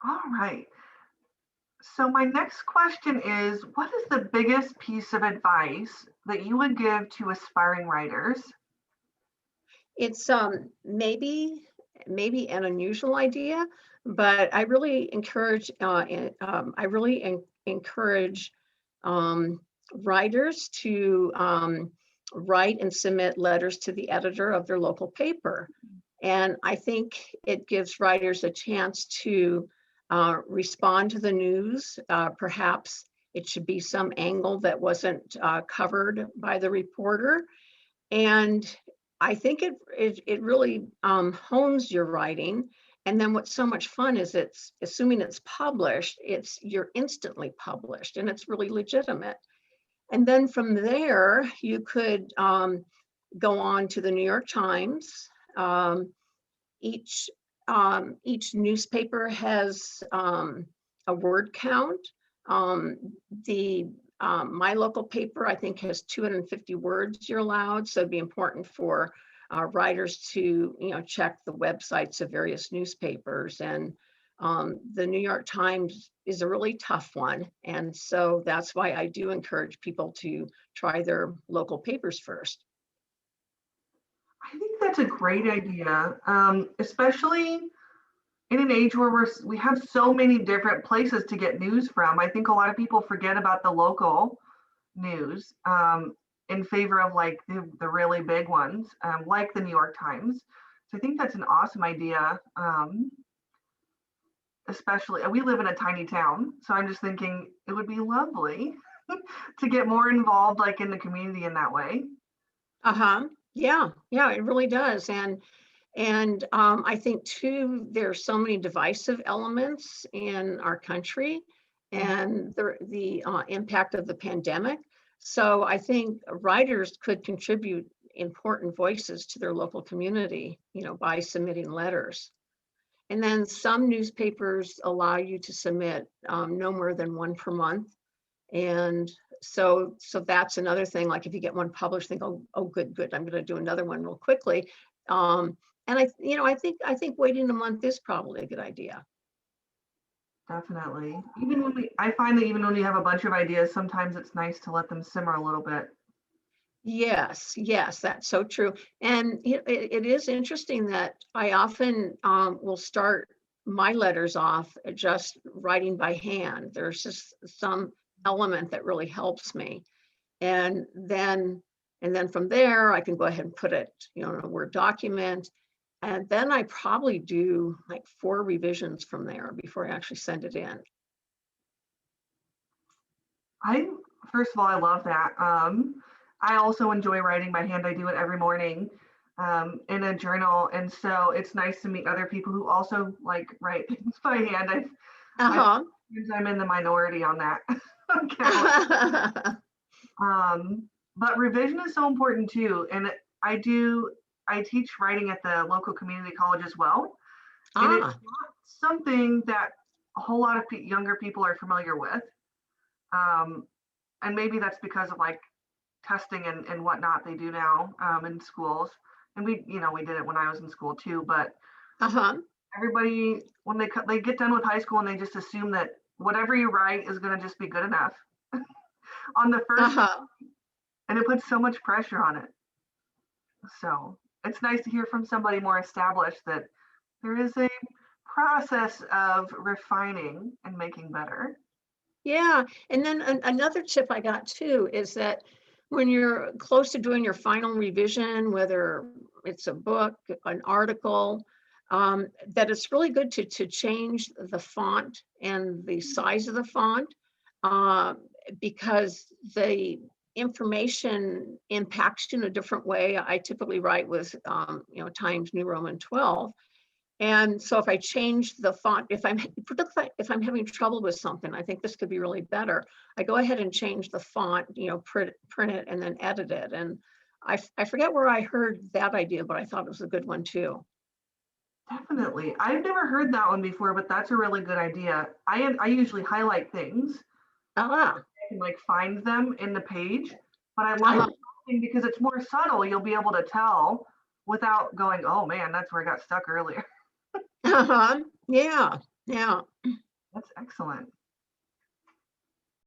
All right. So my next question is, what is the biggest piece of advice that you would give to aspiring writers? It's maybe an unusual idea, but I really encourage encourage writers to write and submit letters to the editor of their local paper. And I think it gives writers a chance to respond to the news. Perhaps it should be some angle that wasn't covered by the reporter. And I think it really hones your writing. And then what's so much fun is it's assuming it's published, you're instantly published and it's really legitimate. And then from there, you could go on to the New York Times. Each each newspaper has a word count. The My local paper, I think, has 250 words you're allowed, so it'd be important for writers to, check the websites of various newspapers. And the New York Times is a really tough one, and so that's why I do encourage people to try their local papers first. I think that's a great idea, especially in an age where we have so many different places to get news from. I think a lot of people forget about the local news in favor of like the really big ones, like the New York Times. So I think that's an awesome idea. Especially, we live in a tiny town, so I'm just thinking it would be lovely to get more involved, like in the community in that way. Uh-huh. Yeah, yeah, it really does. And I think too, there's so many divisive elements in our country and the impact of the pandemic. So I think writers could contribute important voices to their local community, by submitting letters. And then some newspapers allow you to submit no more than one per month. And so that's another thing. Like if you get one published, think, oh, good, I'm going to do another one real quickly. And I think waiting a month is probably a good idea. Definitely. I find that even when we have a bunch of ideas, sometimes it's nice to let them simmer a little bit. Yes, yes, that's so true. And it is interesting that I often will start my letters off just writing by hand. There's just some element that really helps me. And then from there, I can go ahead and put it, in a Word document. And then I probably do like 4 revisions from there before I actually send it in. I First of all, I love that. I also enjoy writing by hand. I do it every morning in a journal, and so it's nice to meet other people who also like write things by hand. I Uh-huh. I'm in the minority on that account. But revision is so important too, and I teach writing at the local community college as well, and it's Ah, not something that a whole lot of younger people are familiar with. Um, and maybe that's because of like testing and whatnot they do now in schools. And we did it when I was in school too. But uh-huh, everybody, when they get done with high school, and they just assume that whatever you write is going to just be good enough on the first, uh-huh. and it puts so much pressure on it. So it's nice to hear from somebody more established that there is a process of refining and making better. Yeah, and then another tip I got too is that when you're close to doing your final revision, whether it's a book, an article, that it's really good to change the font and the size of the font, uh, because the information impacts you in a different way. I typically write with Times New Roman 12. And so if I change the font, if I'm having trouble with something, I think this could be really better. I go ahead and change the font, print it, and then edit it. And I forget where I heard that idea, but I thought it was a good one too. Definitely. I've never heard that one before, but that's a really good idea. I usually highlight things. Ah, I can like find them in the page, but I like uh-huh, talking because it's more subtle. You'll be able to tell without going, oh man, that's where I got stuck earlier. uh-huh. Yeah. Yeah. That's excellent.